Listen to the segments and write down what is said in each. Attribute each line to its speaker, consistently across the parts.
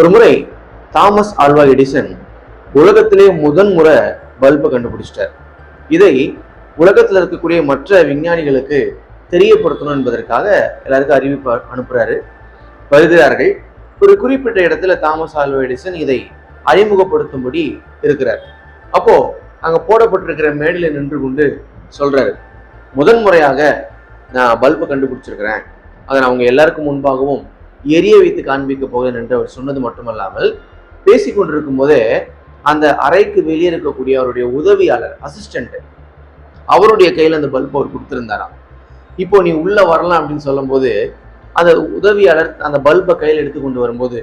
Speaker 1: ஒரு முறை Thomas Alva Edison உலகத்திலே முறை பல்பை கண்டுபிடிச்சிட்டார். இதை உலகத்தில் இருக்கக்கூடிய மற்ற விஞ்ஞானிகளுக்கு தெரியப்படுத்தணும் என்பதற்காக எல்லாருக்கும் அறிவிப்பு அனுப்புறாரு. வருகிறார்கள். ஒரு குறிப்பிட்ட இடத்துல தாமஸ் ஆல்வா எடிசன் இதை அறிமுகப்படுத்தும்படி இருக்கிறார். அப்போ அங்க போடப்பட்டிருக்கிற மேடையில நின்று கொண்டு சொல்றாரு, முறையாக நான் பல்பை கண்டுபிடிச்சிருக்கிறேன், அதை நான் அவங்க எல்லாருக்கும் முன்பாகவும் எரிய வைத்து காண்பிக்க போகிறேன் என்று அவர் சொன்னது மட்டுமல்லாமல், பேசி கொண்டிருக்கும் போதே அந்த அறைக்கு வெளியே இருக்கக்கூடிய அவருடைய உதவியாளர் அசிஸ்டன்ட் அவருடைய கையில அந்த பல்பை அவர் கொடுத்திருந்தாராம். இப்போ நீ உள்ள வரலாம் அப்படின்னு சொல்லும் போது அந்த உதவியாளர் அந்த பல்பை கையில் எடுத்து கொண்டு வரும்போது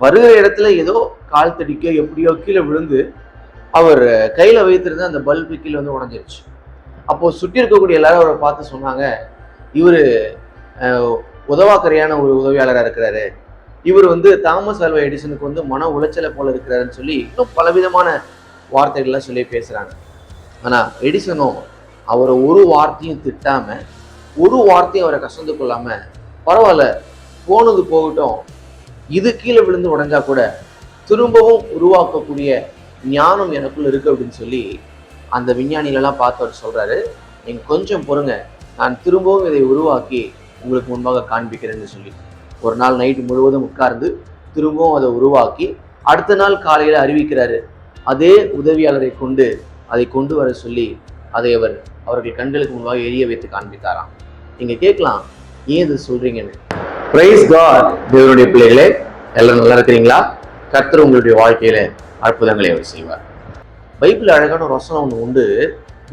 Speaker 1: வருகிற இடத்துல ஏதோ கால் தடிக்கோ எப்படியோ கீழே விழுந்து அவர் கையில வைத்திருந்த அந்த பல்பு கீழே வந்து உடஞ்சிருச்சு. அப்போ சுற்றி இருக்கக்கூடிய எல்லாரும் அவரை பார்த்து சொன்னாங்க, இவரு உதவாக்கரையான ஒரு உதவியாளராக இருக்கிறாரு, இவர் வந்து தாமஸ் ஆல்வா எடிசனுக்கு வந்து மன உளைச்சலை போல இருக்கிறாருன்னு சொல்லி இன்னும் பலவிதமான வார்த்தைகள்லாம் சொல்லி பேசுறாங்க. ஆனா எடிசனும் அவரை ஒரு வார்த்தையும் திட்டாம, ஒரு வார்த்தையும் அவரை கசந்து கொள்ளாம, பரவாயில்ல போனது போகட்டும், இது கீழே விழுந்து உடைஞ்சா கூட திரும்பவும் உருவாக்கக்கூடிய ஞானம் எனக்குள்ள இருக்கு அப்படின்னு சொல்லி அந்த விஞ்ஞானிகளெல்லாம் பார்த்து அவர் சொல்றாரு, நீங்க கொஞ்சம் பொறுங்க, நான் திரும்பவும் இதை உருவாக்கி உங்களுக்கு முன்பாக காண்பிக்கிறேன்னு சொல்லி ஒரு நாள் நைட்டு முழுவதும் உட்கார்ந்து திரும்பவும் அதை உருவாக்கி அடுத்த நாள் காலையில அறிவிக்கிறாரு. அதே உதவியாளரை கொண்டு அதை கொண்டு வர சொல்லி அதை அவர்கள் கண்களுக்கு முன்பாக எரிய வைத்து காண்பித்தாராம். நீங்க கேட்கலாம், ஏன் இது சொல்றீங்கன்னு. Praise god. தேவனுடைய பிள்ளைகளே, எல்லாரும் நல்லா இருக்கிறீங்களா? கர்த்தர் உங்களுடைய வாழ்க்கையில அற்புதங்களை அவர் செய்வார். பைபிள் அழகான ஒரு வசனம் ஒன்று உண்டு,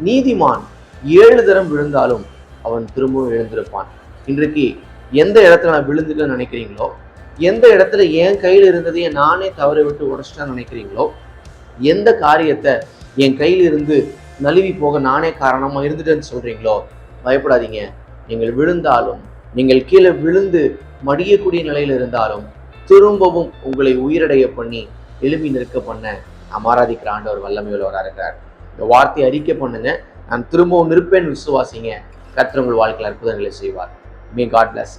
Speaker 1: நீதிமான் 7 தரம் விழுந்தாலும் அவன் திரும்பவும் எழுந்திருப்பான். இன்றைக்கு எந்த இடத்துல நான் விழுந்துட்டேன்னு நினைக்கிறீங்களோ, எந்த இடத்துல என் கையில் இருந்ததையே நானே தவற விட்டு உடச்சிட்டான்னு நினைக்கிறீங்களோ, எந்த காரியத்தை என் கையில் இருந்து நழுவி போக நானே காரணமா இருந்துட்டேன்னு சொல்றீங்களோ, பயப்படாதீங்க. நீங்கள் விழுந்தாலும், நீங்கள் கீழே விழுந்து மடியக்கூடிய நிலையில் இருந்தாலும் திரும்பவும் உங்களை உயிரடைய பண்ணி எழுப்பி நிற்க பண்ண நாம் ஆராதிக்கிற ஆண்டவர் வல்லமை உள்ளவராக இருக்கிறார். இந்த வார்த்தையை அறிக்கை பண்ணுங்க, நான் திரும்பவும் நிற்பேன், விசுவாசிங்க. கர்த்தர் உங்கள் வாழ்க்கையில் அற்புதங்களை செய்வார். May God bless.